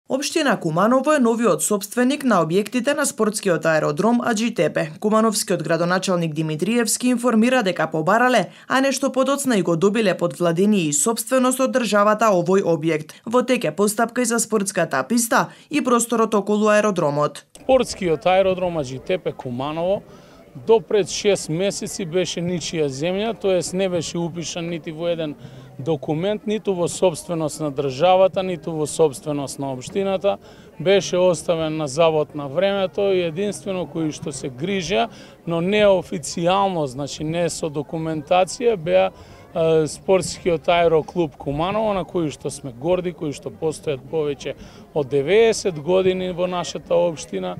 Општина Куманово е новиот сопственик на објектите на спортскиот аеродром Аџитепе. Кумановскиот градоначалник Димитриевски информира дека побарале, а нешто подоцна и го добиле под владение и собственост од државата овој објект. Во теке постапка и за спортската писта и просторот околу аеродромот. Спортскиот аеродром Аџитепе Куманово до пред 6 месеци беше ничија земја, тоест не беше упишан нити во еден документ, ниту во собственост на државата, ниту во собственост на општината. Беше оставен на завод на времето и единствено кои што се грижа, но неофицијално, значи не со документација, беа спортскиот аероклуб Куманово, на кој што сме горди, кои што постојат повеќе од 90 години во нашата општина.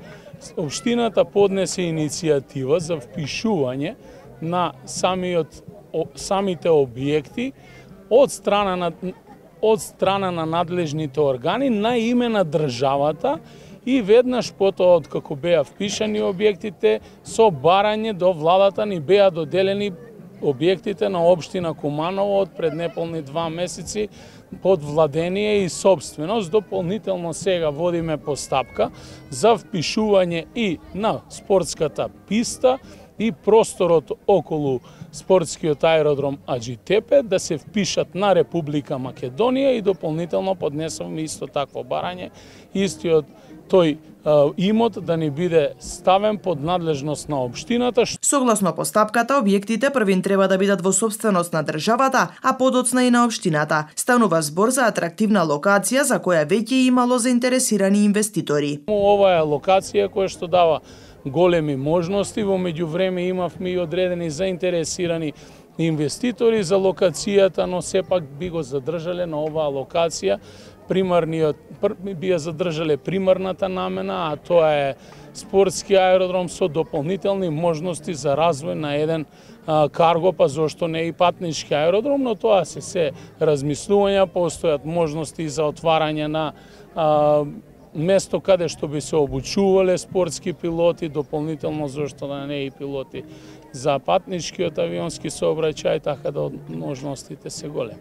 Општината поднесе иницијатива за впишување на самите објекти од страна на надлежните органи на име на државата и веднаш потоа откако беа впишани објектите, со барање до владата ни беа доделени објектите на општина Куманово од пред неполни 2 месеци под владение и собственост. Дополнително сега водиме постапка за впишување и на спортската писта и просторот околу спортскиот аеродром Аџитепе да се впишат на Република Македонија и дополнително поднесуваме исто такво барање, истиот тој имот да ни биде ставен под надлежност на општината. Согласно постапката, објектите првин треба да бидат во собственост на државата, а подоцна и на општината. Станува збор за атрактивна локација за која веќе имало заинтересирани инвеститори. Ова е локација која што дава големи можности. Во меѓувреме имавме и одредени заинтересирани инвеститори за локацијата, но сепак би го задржале на оваа локација. Би ја задржале примарната намена, а тоа е спортски аеродром со дополнителни можности за развој на еден карго, па зошто не и патнички аеродром, но тоа се размислувања, постојат можности за отварање на место каде што би се обучувале спортски пилоти, дополнително зошто да не и пилоти за патничкиот авионски сообраќај, така да можностите се големи.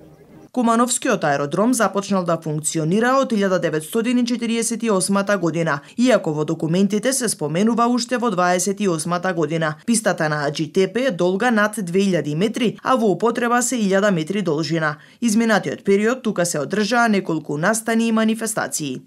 Кумановскиот аеродром започнал да функционира од 1948 година, иако во документите се споменува уште во 28 година. Пистата на Аџитепе е долга над 2000 метри, а во употреба се 1000 метри должина. Изминатиот период тука се одржаа неколку настани и манифестации.